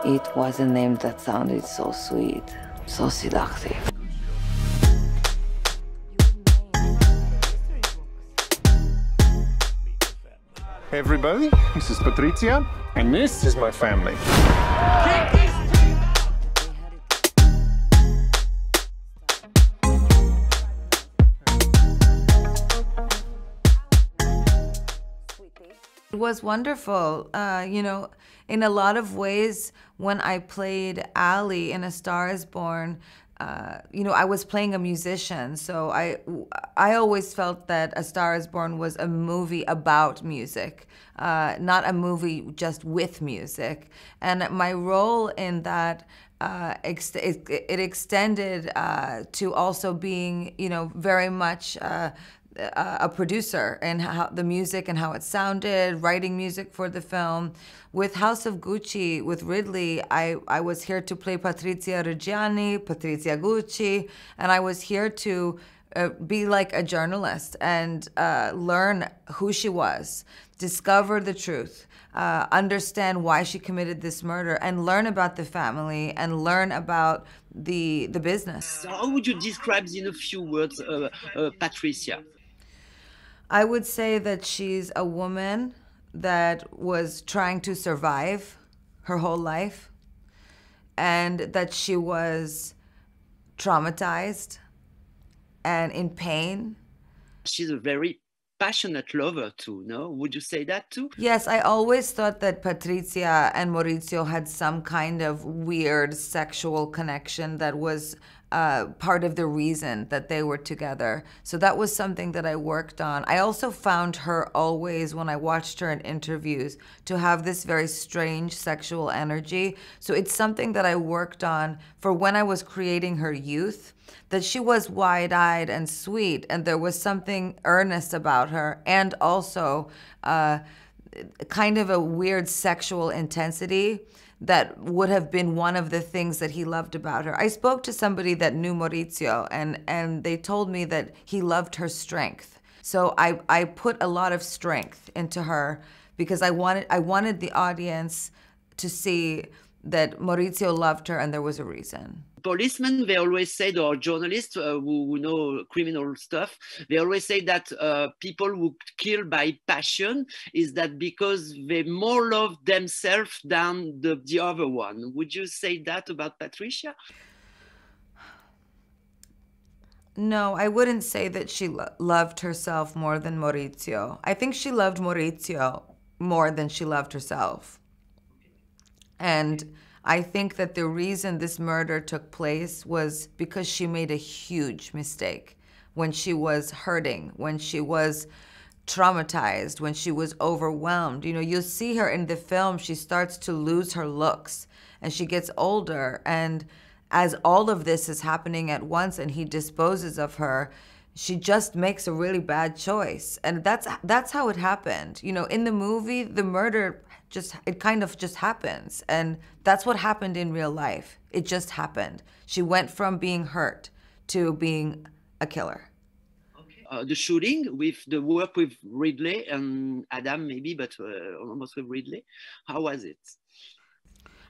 It was a name that sounded so sweet, so seductive. Hey everybody, this is Patrizia, and this is my family. It was wonderful. You know, in a lot of ways, when I played Ali in A Star is Born, you know, I was playing a musician. So I always felt that A Star is Born was a movie about music, not a movie just with music. And my role in that it extended to also being, you know, very much a producer and how the music and how it sounded, writing music for the film. With House of Gucci, with Ridley, I was here to play Patrizia Reggiani, Patrizia Gucci, and I was here to be like a journalist and learn who she was, discover the truth, understand why she committed this murder, and learn about the family and learn about the business. So how would you describe in a few words Patrizia? I would say that she's a woman that was trying to survive her whole life and that she was traumatized and in pain. She's a very passionate lover too, no? Would you say that too? Yes, I always thought that Patrizia and Maurizio had some kind of weird sexual connection that was part of the reason that they were together. So that was something that I worked on. I also found her always, when I watched her in interviews, to have this very strange sexual energy. So it's something that I worked on for when I was creating her youth, that she was wide-eyed and sweet, and there was something earnest about her, and also kind of a weird sexual intensity that would have been one of the things that he loved about her. I spoke to somebody that knew Maurizio, and they told me that he loved her strength. So I put a lot of strength into her because I wanted the audience to see that Maurizio loved her and there was a reason. Policemen, they always say, or journalists who know criminal stuff, they always say that people who kill by passion is that because they more love themselves than the other one. Would you say that about Patrizia? No, I wouldn't say that she loved herself more than Maurizio. I think she loved Maurizio more than she loved herself. And I think that the reason this murder took place was because she made a huge mistake when she was hurting, when she was traumatized, when she was overwhelmed. You know, you'll see her in the film, she starts to lose her looks and she gets older. And as all of this is happening at once and he disposes of her, she just makes a really bad choice. And that's how it happened. You know, in the movie, the murder it kind of just happens. And that's what happened in real life. It just happened. She went from being hurt to being a killer. Okay. The shooting with the work with Ridley and Adam maybe, but almost with Ridley, how was it?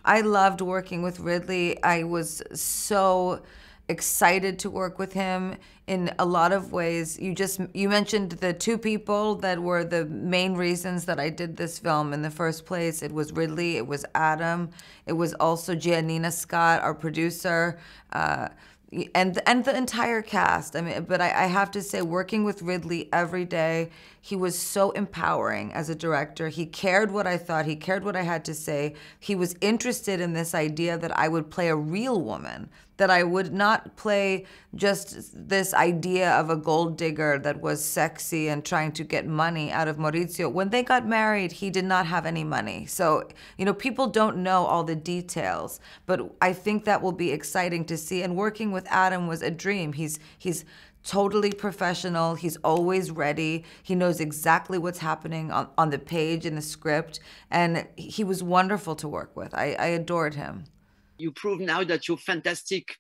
I loved working with Ridley. I was so excited to work with him in a lot of ways. You mentioned the two people that were the main reasons that I did this film in the first place. It was Ridley, it was Adam, it was also Giannina Scott, our producer, and the entire cast. I mean, but I have to say, working with Ridley every day, he was so empowering as a director. He cared what I thought. He cared what I had to say. He was interested in this idea that I would play a real woman, that I would not play just this idea of a gold digger that was sexy and trying to get money out of Maurizio. When they got married, he did not have any money. So, you know, people don't know all the details, but I think that will be exciting to see. And working with Adam was a dream. He's totally professional. He's always ready. He knows exactly what's happening on the page in the script. And he was wonderful to work with. I adored him. You prove now that you're a fantastic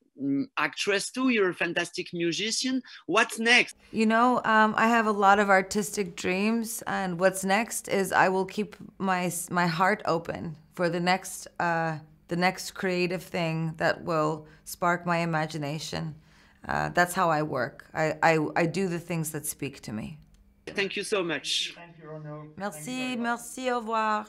actress too. You're a fantastic musician. What's next? You know, I have a lot of artistic dreams, and what's next is I will keep my heart open for the next the next creative thing that will spark my imagination. That's how I work. I do the things that speak to me. Thank you so much. Merci, merci, au revoir.